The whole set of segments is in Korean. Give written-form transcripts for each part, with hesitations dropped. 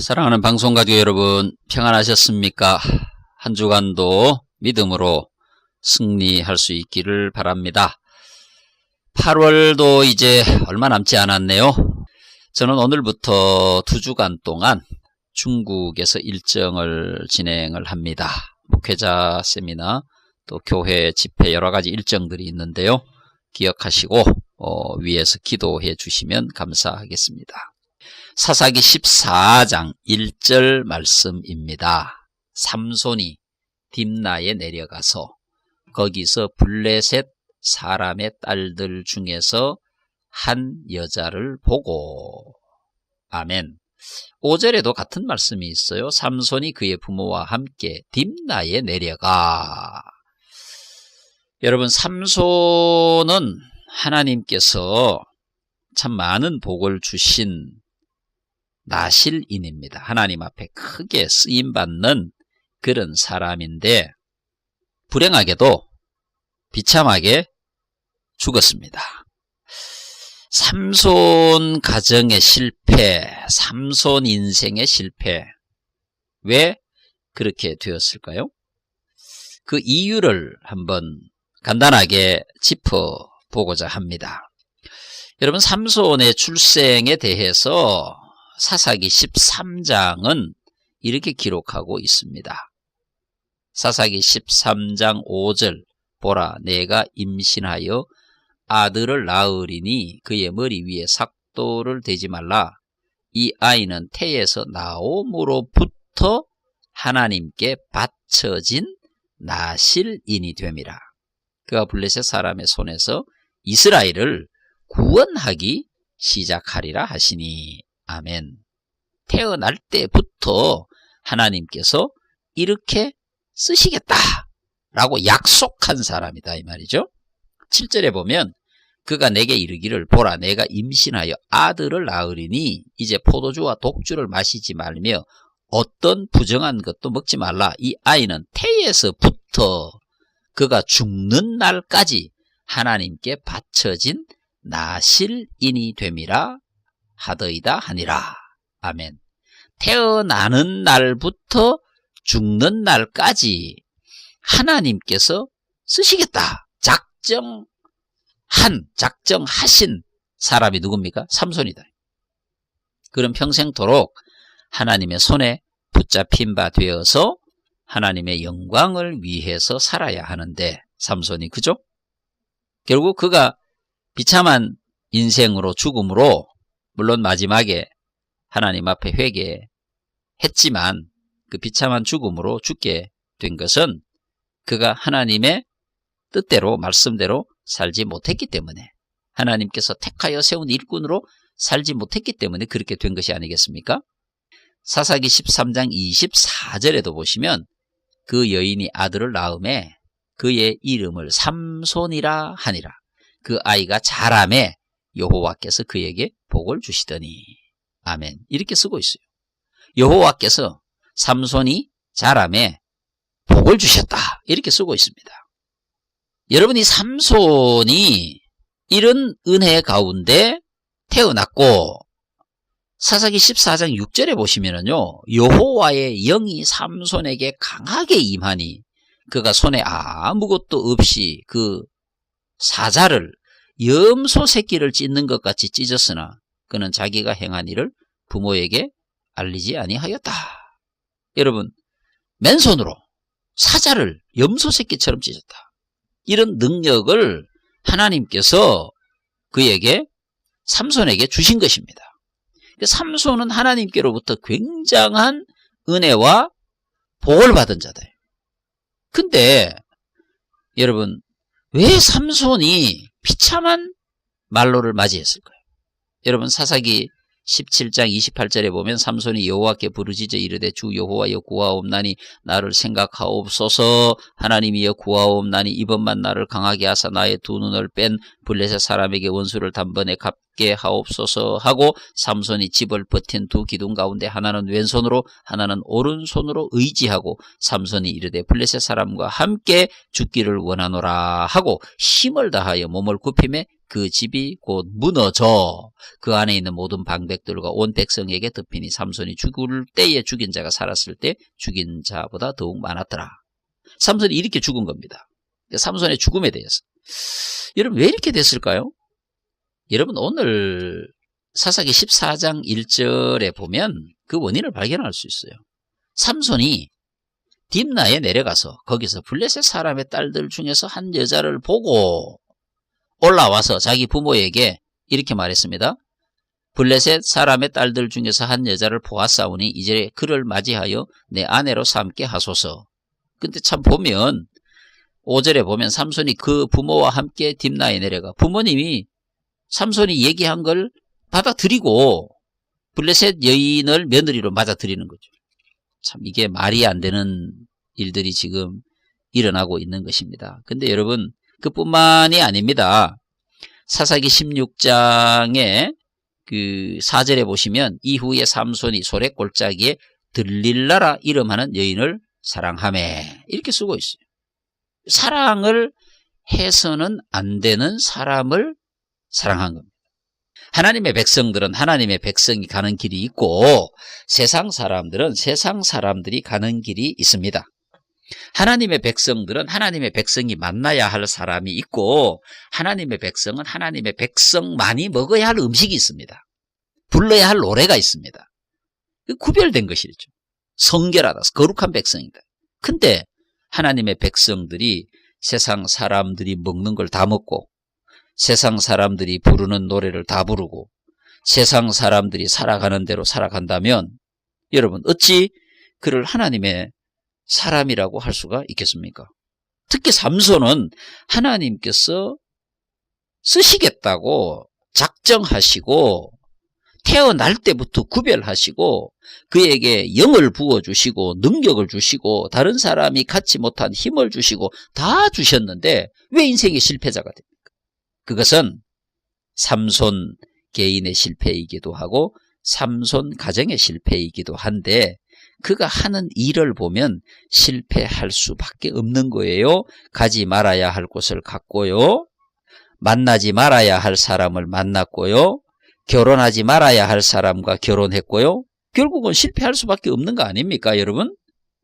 사랑하는 방송가족 여러분, 평안하셨습니까? 한 주간도 믿음으로 승리할 수 있기를 바랍니다. 8월도 이제 얼마 남지 않았네요. 저는 오늘부터 2주간 동안 중국에서 일정을 진행을 합니다. 목회자 세미나, 또 교회 집회 여러가지 일정들이 있는데요. 기억하시고 위에서 기도해 주시면 감사하겠습니다. 사사기 14장 1절 말씀입니다. 삼손이 딥나에 내려가서 거기서 블레셋 사람의 딸들 중에서 한 여자를 보고. 아멘. 5절에도 같은 말씀이 있어요. 삼손이 그의 부모와 함께 딥나에 내려가. 여러분, 삼손은 하나님께서 참 많은 복을 주신 나실인입니다. 하나님 앞에 크게 쓰임받는 그런 사람인데 불행하게도 비참하게 죽었습니다. 삼손 가정의 실패, 삼손 인생의 실패, 왜 그렇게 되었을까요? 그 이유를 한번 간단하게 짚어보고자 합니다. 여러분, 삼손의 출생에 대해서 사사기 13장은 이렇게 기록하고 있습니다. 사사기 13장 5절, 보라, 내가 임신하여 아들을 낳으리니 그의 머리 위에 삭도를 대지 말라. 이 아이는 태에서 나옴으로부터 하나님께 바쳐진 나실인이 됨이라. 그가 블레셋 사람의 손에서 이스라엘을 구원하기 시작하리라 하시니. 아멘. 태어날 때부터 하나님께서 이렇게 쓰시겠다라고 약속한 사람이다 이 말이죠. 7절에 보면 그가 내게 이르기를, 보라, 내가 임신하여 아들을 낳으리니 이제 포도주와 독주를 마시지 말며 어떤 부정한 것도 먹지 말라. 이 아이는 태에서부터 그가 죽는 날까지 하나님께 바쳐진 나실인이 됨이라 하더이다 하니라. 아멘. 태어나는 날부터 죽는 날까지 하나님께서 쓰시겠다 작정하신 사람이 누굽니까? 삼손이다. 그럼 평생토록 하나님의 손에 붙잡힌 바 되어서 하나님의 영광을 위해서 살아야 하는데 삼손이 그죠? 결국 그가 비참한 인생으로 죽음으로, 물론 마지막에 하나님 앞에 회개했지만 그 비참한 죽음으로 죽게 된 것은 그가 하나님의 뜻대로, 말씀대로 살지 못했기 때문에, 하나님께서 택하여 세운 일꾼으로 살지 못했기 때문에 그렇게 된 것이 아니겠습니까? 사사기 13장 24절에도 보시면 그 여인이 아들을 낳음에 그의 이름을 삼손이라 하니라. 그 아이가 자라매 여호와께서 그에게 복을 주시더니. 아멘. 이렇게 쓰고 있어요. 여호와께서 삼손이 자라매 복을 주셨다 이렇게 쓰고 있습니다. 여러분, 이 삼손이 이런 은혜 가운데 태어났고, 사사기 14장 6절에 보시면은요, 여호와의 영이 삼손에게 강하게 임하니 그가 손에 아무것도 없이 그 사자를, 염소 새끼를 찢는 것 같이 찢었으나 그는 자기가 행한 일을 부모에게 알리지 아니하였다. 여러분, 맨손으로 사자를 염소 새끼처럼 찢었다. 이런 능력을 하나님께서 그에게, 삼손에게 주신 것입니다. 삼손은 하나님께로부터 굉장한 은혜와 복을 받은 자다. 근데 여러분, 왜 삼손이 비참한 말로를 맞이했을까요? 여러분, 사사기 17장 28절에 보면 삼손이 여호와께 부르짖어 이르되, 주 여호와여 구하옵나니 나를 생각하옵소서. 하나님이여 구하옵나니 이번만 나를 강하게 하사 나의 두 눈을 뺀 블레셋 사람에게 원수를 단번에 갚게 하옵소서 하고, 삼손이 집을 버틴 두 기둥 가운데 하나는 왼손으로 하나는 오른손으로 의지하고, 삼손이 이르되 블레셋 사람과 함께 죽기를 원하노라 하고 힘을 다하여 몸을 굽히매 그 집이 곧 무너져 그 안에 있는 모든 방백들과 온 백성에게 덮이니 삼손이 죽을 때에 죽인 자가 살았을 때 죽인 자보다 더욱 많았더라. 삼손이 이렇게 죽은 겁니다. 삼손의 죽음에 대해서. 여러분 왜 이렇게 됐을까요? 여러분 오늘 사사기 14장 1절에 보면 그 원인을 발견할 수 있어요. 삼손이 딥나에 내려가서 거기서 블레셋 사람의 딸들 중에서 한 여자를 보고 올라와서 자기 부모에게 이렇게 말했습니다. 블레셋 사람의 딸들 중에서 한 여자를 보았사오니 이제 그를 맞이하여 내 아내로 삼게 하소서. 근데 참 보면 5절에 보면 삼손이 그 부모와 함께 딥나에 내려가 부모님이 삼손이 얘기한 걸 받아들이고 블레셋 여인을 며느리로 맞아들이는 거죠. 참 이게 말이 안 되는 일들이 지금 일어나고 있는 것입니다. 근데 여러분 그뿐만이 아닙니다. 사사기 16장에 그 4절에 보시면 이후에 삼손이 소래골짜기에 들릴라라 이름하는 여인을 사랑하매 이렇게 쓰고 있어요. 사랑을 해서는 안 되는 사람을 사랑한 겁니다. 하나님의 백성들은 하나님의 백성이 가는 길이 있고 세상 사람들은 세상 사람들이 가는 길이 있습니다. 하나님의 백성들은 하나님의 백성이 만나야 할 사람이 있고 하나님의 백성은 하나님의 백성만이 먹어야 할 음식이 있습니다. 불러야 할 노래가 있습니다. 구별된 것이죠. 성결하다, 거룩한 백성이다. 근데 하나님의 백성들이 세상 사람들이 먹는 걸 다 먹고 세상 사람들이 부르는 노래를 다 부르고 세상 사람들이 살아가는 대로 살아간다면 여러분 어찌 그를 하나님의 사람이라고 할 수가 있겠습니까? 특히 삼손은 하나님께서 쓰시겠다고 작정하시고 태어날 때부터 구별하시고 그에게 영을 부어주시고 능력을 주시고 다른 사람이 갖지 못한 힘을 주시고 다 주셨는데 왜 인생의 실패자가 됩니까? 그것은 삼손 개인의 실패이기도 하고 삼손 가정의 실패이기도 한데 그가 하는 일을 보면 실패할 수밖에 없는 거예요. 가지 말아야 할 곳을 갔고요. 만나지 말아야 할 사람을 만났고요. 결혼하지 말아야 할 사람과 결혼했고요. 결국은 실패할 수밖에 없는 거 아닙니까, 여러분?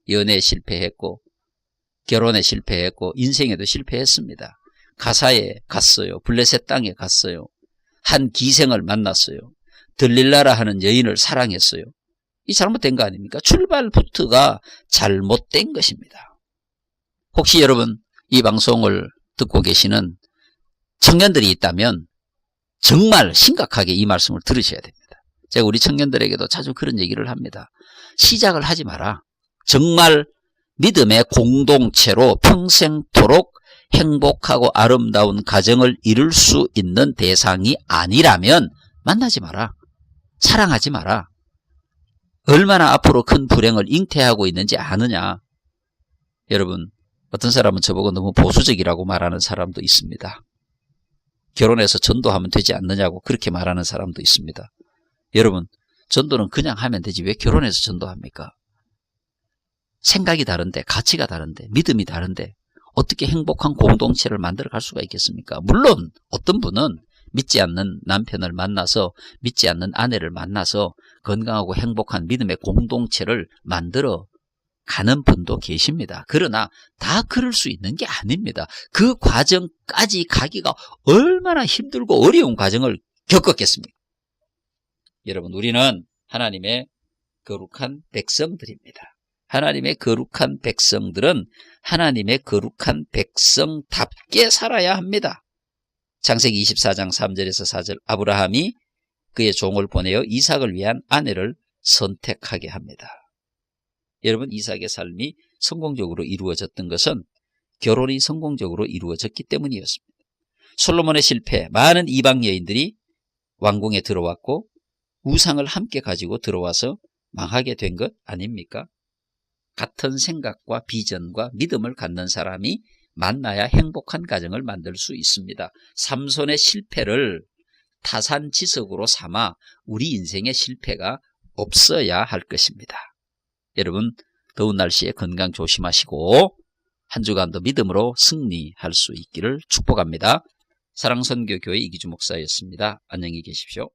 연애에 실패했고 결혼에 실패했고 인생에도 실패했습니다. 가사에 갔어요. 블레셋 땅에 갔어요. 한 기생을 만났어요. 들릴라라 하는 여인을 사랑했어요. 이 잘못된 거 아닙니까? 출발부터가 잘못된 것입니다. 혹시 여러분 이 방송을 듣고 계시는 청년들이 있다면 정말 심각하게 이 말씀을 들으셔야 됩니다. 제가 우리 청년들에게도 자주 그런 얘기를 합니다. 시작을 하지 마라. 정말 믿음의 공동체로 평생토록 행복하고 아름다운 가정을 이룰 수 있는 대상이 아니라면 만나지 마라. 사랑하지 마라. 얼마나 앞으로 큰 불행을 잉태하고 있는지 아느냐. 여러분 어떤 사람은 저보고 너무 보수적이라고 말하는 사람도 있습니다. 결혼해서 전도하면 되지 않느냐고 그렇게 말하는 사람도 있습니다. 여러분 전도는 그냥 하면 되지 왜 결혼해서 전도합니까? 생각이 다른데 가치가 다른데 믿음이 다른데 어떻게 행복한 공동체를 만들어 갈 수가 있겠습니까? 물론 어떤 분은 믿지 않는 남편을 만나서 믿지 않는 아내를 만나서 건강하고 행복한 믿음의 공동체를 만들어 가는 분도 계십니다. 그러나 다 그럴 수 있는 게 아닙니다. 그 과정까지 가기가 얼마나 힘들고 어려운 과정을 겪었겠습니까? 여러분 우리는 하나님의 거룩한 백성들입니다. 하나님의 거룩한 백성들은 하나님의 거룩한 백성답게 살아야 합니다. 창세기 24장 3절에서 4절 아브라함이 그의 종을 보내어 이삭을 위한 아내를 선택하게 합니다. 여러분 이삭의 삶이 성공적으로 이루어졌던 것은 결혼이 성공적으로 이루어졌기 때문이었습니다. 솔로몬의 실패, 많은 이방 여인들이 왕궁에 들어왔고 우상을 함께 가지고 들어와서 망하게 된 것 아닙니까? 같은 생각과 비전과 믿음을 갖는 사람이 만나야 행복한 가정을 만들 수 있습니다. 삼손의 실패를 타산지석으로 삼아 우리 인생의 실패가 없어야 할 것입니다. 여러분 더운 날씨에 건강 조심하시고 한 주간도 믿음으로 승리할 수 있기를 축복합니다. 사랑선교교회 이기주 목사였습니다. 안녕히 계십시오.